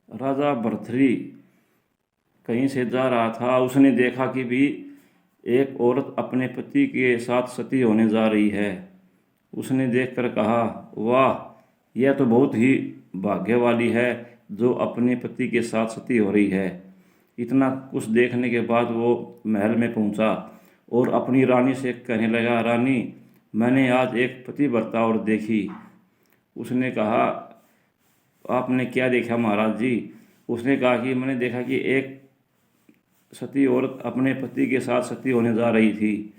राजा भर्तृहरि कहीं से जा रहा था। उसने देखा कि भी एक औरत अपने पति के साथ सती होने जा रही है। उसने देखकर कहा, वाह, यह तो बहुत ही भाग्य वाली है जो अपने पति के साथ सती हो रही है। इतना कुछ देखने के बाद वो महल में पहुंचा और अपनी रानी से कहने लगा, रानी, मैंने आज एक पतिव्रता और देखी। उसने कहा, आपने क्या देखा महाराज जी? उसने कहा कि मैंने देखा कि एक सती औरत अपने पति के साथ सती होने जा रही थी,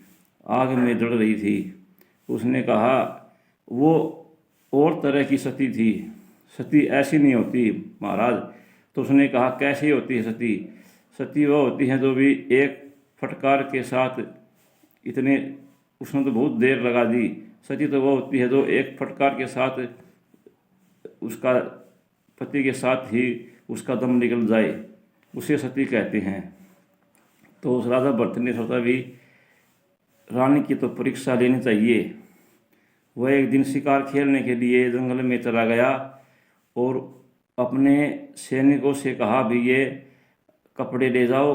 आग में जल रही थी। उसने कहा, वो और तरह की सती थी, सती ऐसी नहीं होती महाराज। तो उसने कहा, कैसी होती है सती? सती वह होती है जो भी एक फटकार के साथ इतने, उसने तो बहुत देर लगा दी। सती तो वह होती है जो एक फटकार के साथ उसका पति के साथ ही उसका दम निकल जाए, उसे सती कहते हैं। तो उस राजा भरत ने सोचा भी रानी की तो परीक्षा लेनी चाहिए। वह एक दिन शिकार खेलने के लिए जंगल में चला गया और अपने सैनिकों से कहा, भी ये कपड़े ले जाओ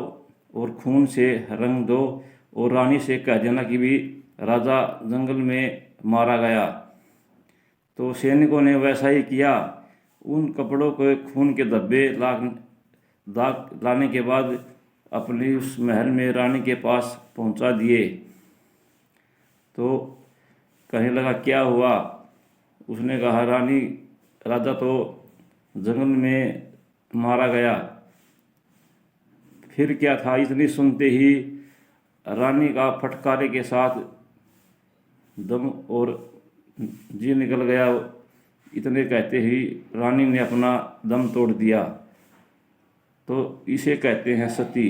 और खून से रंग दो और रानी से कह देना कि भी राजा जंगल में मारा गया। तो सैनिकों ने वैसा ही किया। उन कपड़ों को खून के धब्बे दाग लाने के बाद अपनी उस महल में रानी के पास पहुंचा दिए। तो कहने लगा, क्या हुआ? उसने कहा, रानी, राजा तो जंगल में मारा गया। फिर क्या था? इतनी सुनते ही रानी का फटकारे के साथ दम और जी निकल गया। इतने कहते ही रानी ने अपना दम तोड़ दिया। तो इसे कहते हैं सती।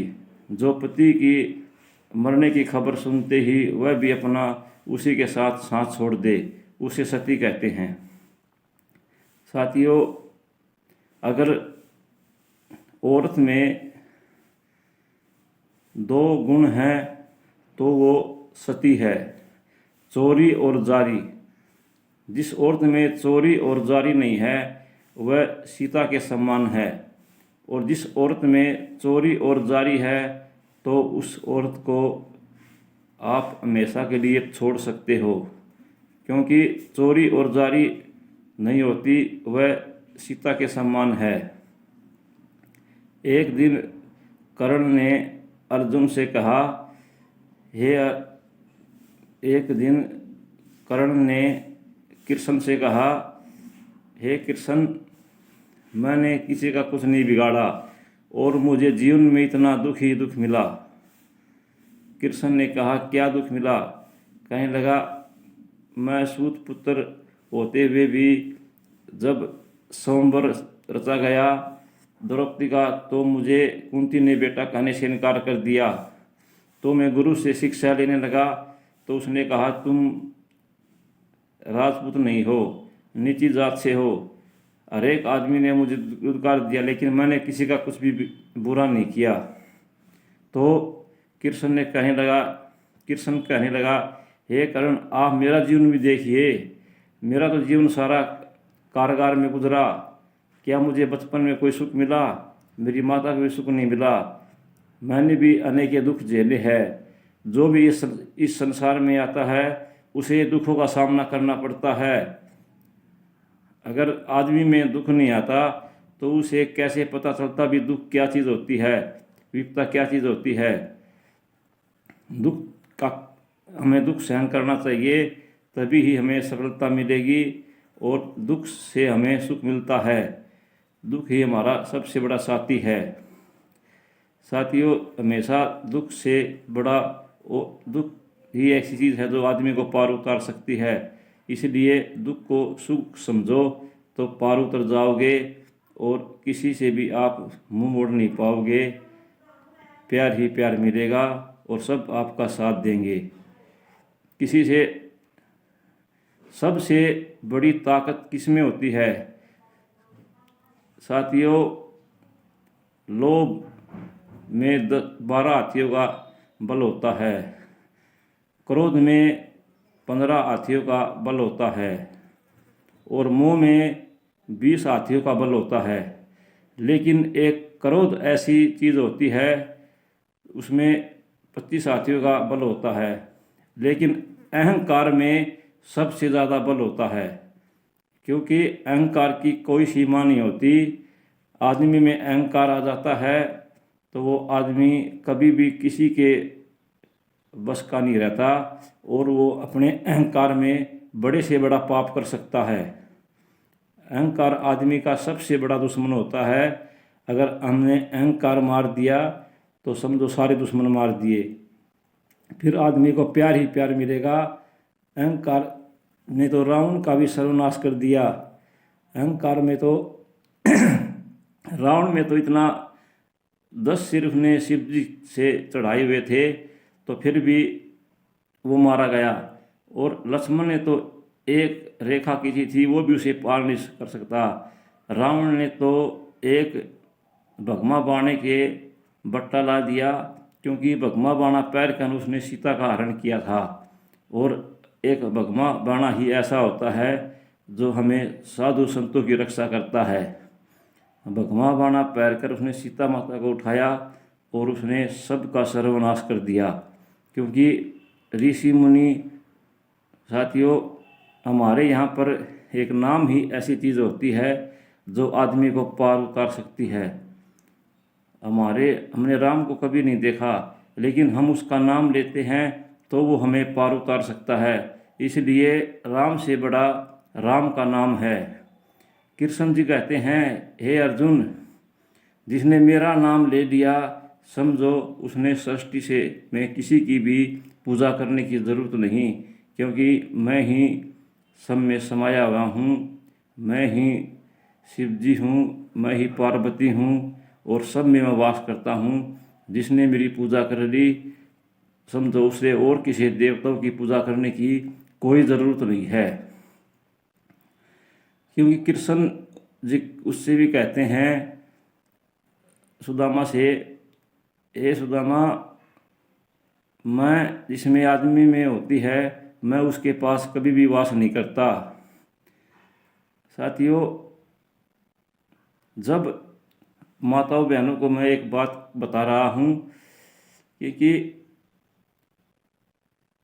जो पति की मरने की खबर सुनते ही वह भी अपना उसी के साथ सांस छोड़ दे, उसे सती कहते हैं। साथियों, अगर औरत में दो गुण हैं तो वो सती है, चोरी और जारी। जिस औरत में चोरी और जारी नहीं है वह सीता के समान है, और जिस औरत में चोरी और जारी है तो उस औरत को आप हमेशा के लिए छोड़ सकते हो, क्योंकि चोरी और जारी नहीं होती, वह सीता के समान है। एक दिन कर्ण ने अर्जुन से कहा, एक दिन कर्ण ने कृष्ण से कहा, हे कृष्ण, मैंने किसी का कुछ नहीं बिगाड़ा और मुझे जीवन में इतना दुख ही दुख मिला। कृष्ण ने कहा, क्या दुख मिला? कहने लगा, मैं सूत पुत्र होते हुए भी जब स्वयंवर रचा गया द्रौपदी का, तो मुझे कुंती ने बेटा कहने से इनकार कर दिया। तो मैं गुरु से शिक्षा लेने लगा तो उसने कहा, तुम राजपूत नहीं हो, नीची जात से हो। हर एक आदमी ने मुझे दुत्कार दिया, लेकिन मैंने किसी का कुछ भी बुरा नहीं किया। तो कृष्ण कहने लगा, हे कर्ण, आप मेरा जीवन भी देखिए। मेरा तो जीवन सारा कारागार में गुजरा। क्या मुझे बचपन में कोई सुख मिला? मेरी माता को भी सुख नहीं मिला। मैंने भी अनेक दुख झेले हैं। जो भी इस संसार में आता है उसे दुखों का सामना करना पड़ता है। अगर आदमी में दुख नहीं आता तो उसे कैसे पता चलता भी दुख क्या चीज़ होती है, विपदा क्या चीज़ होती है। दुख का हमें दुख सहन करना चाहिए, तभी ही हमें सफलता मिलेगी और दुख से हमें सुख मिलता है। दुख ही हमारा सबसे बड़ा साथी है। साथियों, हमेशा दुख से बड़ा दुख ही ऐसी चीज़ है जो आदमी को पार उतार सकती है। इसलिए दुख को सुख समझो तो पार उतर जाओगे और किसी से भी आप मुंह मोड़ नहीं पाओगे। प्यार ही प्यार मिलेगा और सब आपका साथ देंगे। किसी से सबसे बड़ी ताकत किसमें होती है? साथियों, लोभ में 12 हाथियों का बल होता है, क्रोध में 15 हाथियों का बल होता है और मोह में 20 हाथियों का बल होता है। लेकिन एक क्रोध ऐसी चीज़ होती है, उसमें 25 साथियों का बल होता है, लेकिन अहंकार में सबसे ज़्यादा बल होता है, क्योंकि अहंकार की कोई सीमा नहीं होती। आदमी में अहंकार आ जाता है तो वो आदमी कभी भी किसी के बस का नहीं रहता, और वो अपने अहंकार में बड़े से बड़ा पाप कर सकता है। अहंकार आदमी का सबसे बड़ा दुश्मन होता है। अगर हमने अहंकार मार दिया तो समझो सारे दुश्मन मार दिए, फिर आदमी को प्यार ही प्यार मिलेगा। अहंकार ने तो रावण का भी सर्वनाश कर दिया। अहंकार में तो रावण में तो इतना 10 सिर उसने शिव जी से चढ़ाए हुए थे तो फिर भी वो मारा गया, और लक्ष्मण ने तो एक रेखा खींची थी, वो भी उसे पार नहीं कर सकता। रावण ने तो एक भगमा बाणे के बट्टा ला दिया, क्योंकि भगमा बाणा पैर कर उसने सीता का हरण किया था, और एक भगमा बाणा ही ऐसा होता है जो हमें साधु संतों की रक्षा करता है। भगवा बाणा पैर कर उसने सीता माता को उठाया और उसने सबका सर्वनाश कर दिया। क्योंकि ऋषि मुनि साथियों, हमारे यहाँ पर एक नाम ही ऐसी चीज़ होती है जो आदमी को पार उतार सकती है। हमने राम को कभी नहीं देखा, लेकिन हम उसका नाम लेते हैं तो वो हमें पार उतार सकता है। इसलिए राम से बड़ा राम का नाम है। कृष्ण जी कहते हैं, हे अर्जुन, जिसने मेरा नाम ले लिया समझो उसने सृष्टि से में किसी की भी पूजा करने की ज़रूरत नहीं, क्योंकि मैं ही सब में समाया हुआ हूँ। मैं ही शिव जी हूँ, मैं ही पार्वती हूँ, और सब में मैं वास करता हूँ। जिसने मेरी पूजा कर ली समझो उसे और किसी देवताओं की पूजा करने की कोई ज़रूरत नहीं है। क्योंकि कृष्ण जी उससे भी कहते हैं सुदामा से, हे सुदामा, मैं जिसमें आदमी में होती है मैं उसके पास कभी भी वास नहीं करता। साथियों, जब माताओं बहनों को मैं एक बात बता रहा हूँ कि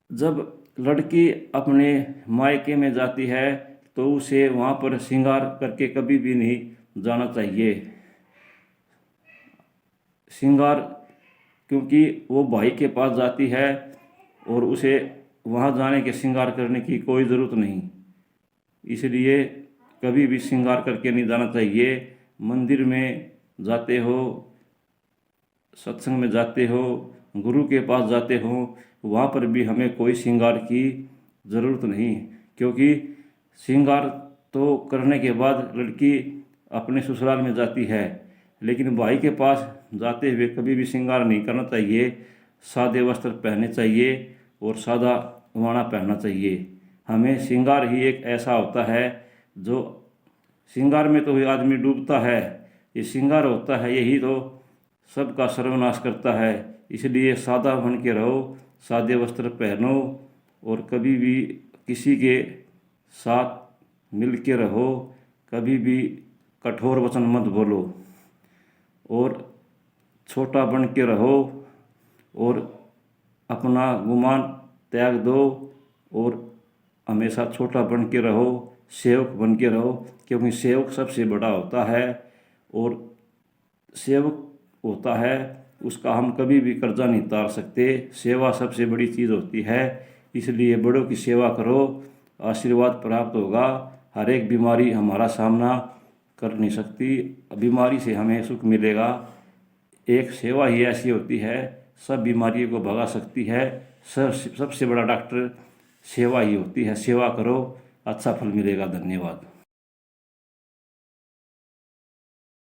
जब लड़की अपने मायके में जाती है तो उसे वहाँ पर श्रृंगार करके कभी भी नहीं जाना चाहिए। श्रृंगार, क्योंकि वो भाई के पास जाती है और उसे वहाँ जाने के श्रृंगार करने की कोई ज़रूरत नहीं, इसलिए कभी भी श्रृंगार करके नहीं जाना चाहिए। मंदिर में जाते हो, सत्संग में जाते हो, गुरु के पास जाते हो, वहाँ पर भी हमें कोई श्रृंगार की ज़रूरत नहीं, क्योंकि श्रृंगार तो करने के बाद लड़की अपने ससुराल में जाती है, लेकिन भाई के पास जाते हुए कभी भी श्रृंगार नहीं करना चाहिए। सादे वस्त्र पहनने चाहिए और सादा वाणा पहनना चाहिए। हमें श्रृंगार ही एक ऐसा होता है जो श्रृंगार में तो आदमी डूबता है, ये श्रृंगार होता है यही तो सबका सर्वनाश करता है। इसलिए सादा बन के रहो, सादे वस्त्र पहनो, और कभी भी किसी के साथ मिल के रहो, कभी भी कठोर वचन मत बोलो, और छोटा बन के रहो, और अपना गुमान त्याग दो, और हमेशा छोटा बन के रहो, सेवक बन के रहो, क्योंकि सेवक सबसे बड़ा होता है, और सेवक होता है उसका हम कभी भी कर्जा नहीं उतार सकते। सेवा सबसे बड़ी चीज़ होती है, इसलिए बड़ों की सेवा करो, आशीर्वाद प्राप्त होगा। हर एक बीमारी हमारा सामना कर नहीं सकती, बीमारी से हमें सुख मिलेगा। एक सेवा ही ऐसी होती है सब बीमारियों को भगा सकती है। सबसे बड़ा डॉक्टर सेवा ही होती है। सेवा करो, अच्छा फल मिलेगा। धन्यवाद।